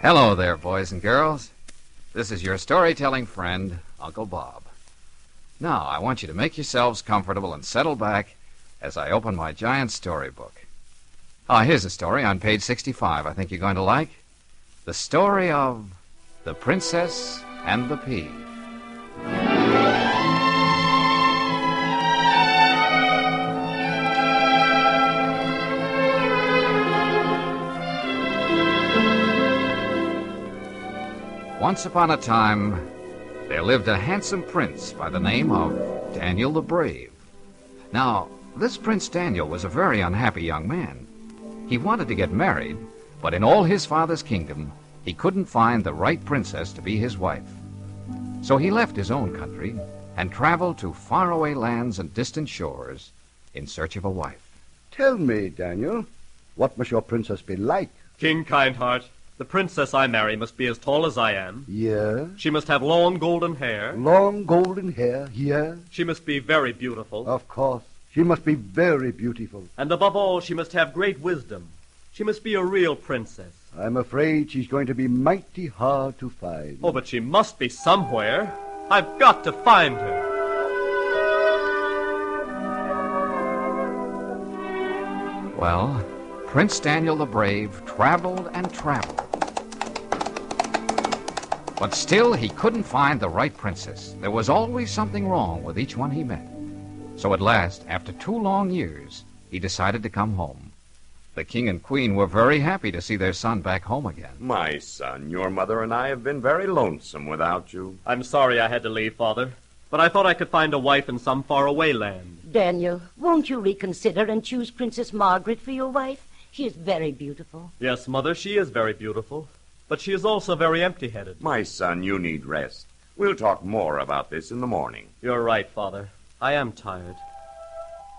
Hello there, boys and girls. This is your storytelling friend, Uncle Bob. Now, I want you to make yourselves comfortable and settle back as I open my giant storybook. Here's a story on page 65 I think you're going to like. The story of The Princess and the Pea. Once upon a time, there lived a handsome prince by the name of Daniel the Brave. Now, this Prince Daniel was a very unhappy young man. He wanted to get married, but in all his father's kingdom, he couldn't find the right princess to be his wife. So he left his own country and traveled to faraway lands and distant shores in search of a wife. Tell me, Daniel, what must your princess be like? King Kindheart, the princess I marry must be as tall as I am. Yeah? She must have long golden hair. Long golden hair, yeah? She must be very beautiful. Of course. She must be very beautiful. And above all, she must have great wisdom. She must be a real princess. I'm afraid she's going to be mighty hard to find. Oh, but she must be somewhere. I've got to find her. Well, Prince Daniel the Brave traveled and traveled. But still, he couldn't find the right princess. There was always something wrong with each one he met. So at last, after 2 long years, he decided to come home. The king and queen were very happy to see their son back home again. My son, your mother and I have been very lonesome without you. I'm sorry I had to leave, Father, but I thought I could find a wife in some faraway land. Daniel, won't you reconsider and choose Princess Margaret for your wife? She is very beautiful. Yes, Mother, she is very beautiful, but she is also very empty-headed. My son, you need rest. We'll talk more about this in the morning. You're right, Father. I am tired.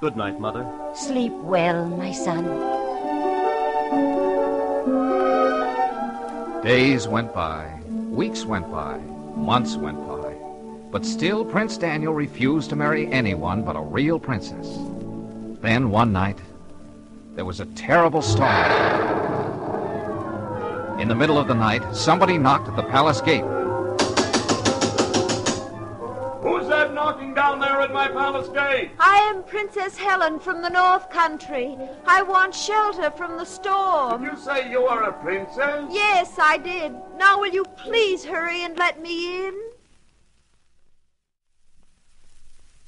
Good night, Mother. Sleep well, my son. Days went by, weeks went by, months went by, but still Prince Daniel refused to marry anyone but a real princess. Then one night, there was a terrible storm. In the middle of the night, somebody knocked at the palace gate. Who's that knocking down there at my palace gate? I am Princess Helen from the North Country. I want shelter from the storm. Did you say you are a princess? Yes, I did. Now will you please hurry and let me in?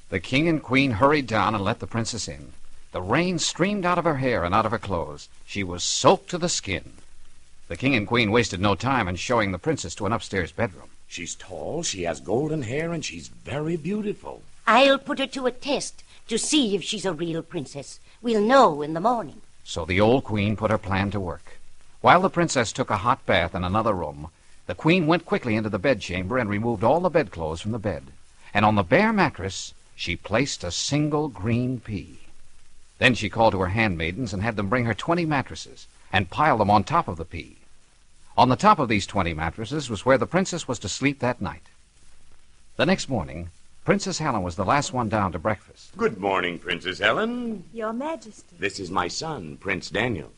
The king and queen hurried down and let the princess in. The rain streamed out of her hair and out of her clothes. She was soaked to the skin. The king and queen wasted no time in showing the princess to an upstairs bedroom. She's tall, she has golden hair, and she's very beautiful. I'll put her to a test to see if she's a real princess. We'll know in the morning. So the old queen put her plan to work. While the princess took a hot bath in another room, the queen went quickly into the bedchamber and removed all the bedclothes from the bed. And on the bare mattress, she placed a single green pea. Then she called to her handmaidens and had them bring her 20 mattresses and pile them on top of the pea. On the top of these 20 mattresses was where the princess was to sleep that night. The next morning, Princess Helen was the last one down to breakfast. Good morning, Princess Helen. Your Majesty. This is my son, Prince Daniel.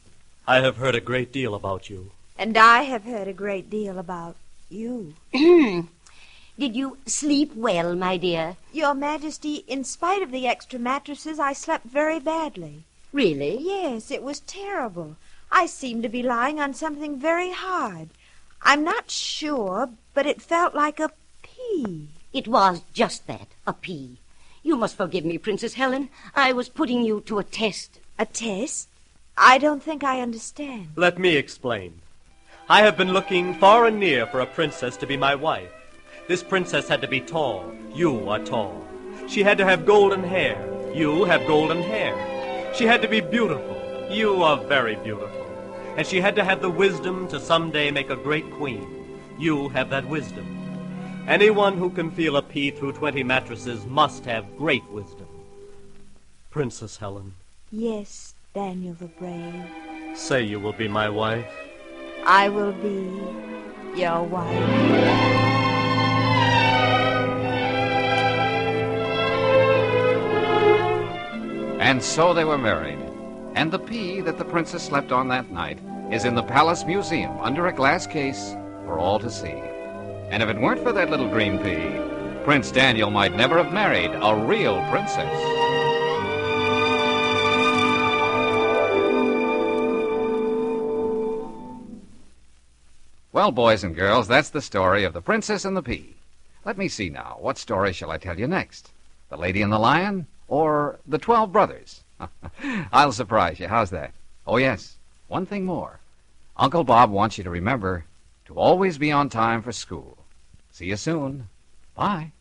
I have heard a great deal about you. And I have heard a great deal about you. Did you sleep well, my dear? Your Majesty, in spite of the extra mattresses, I slept very badly. Really? Yes, it was terrible. I seemed to be lying on something very hard. I'm not sure, but it felt like a pea. It was just that, a pea. You must forgive me, Princess Helen. I was putting you to a test. A test? I don't think I understand. Let me explain. I have been looking far and near for a princess to be my wife. This princess had to be tall. You are tall. She had to have golden hair. You have golden hair. She had to be beautiful. You are very beautiful. And she had to have the wisdom to someday make a great queen. You have that wisdom. Anyone who can feel a pea through 20 mattresses must have great wisdom. Princess Helen. Yes, Daniel the Brave. Say you will be my wife. I will be your wife. And so they were married. And the pea that the princess slept on that night is in the Palace Museum under a glass case for all to see. And if it weren't for that little green pea, Prince Daniel might never have married a real princess. Well, boys and girls, that's the story of The Princess and the Pea. Let me see now. What story shall I tell you next? The Lady and the Lion or The 12 Brothers? I'll surprise you. How's that? Oh, yes. One thing more. Uncle Bob wants you to remember to always be on time for school. See you soon. Bye.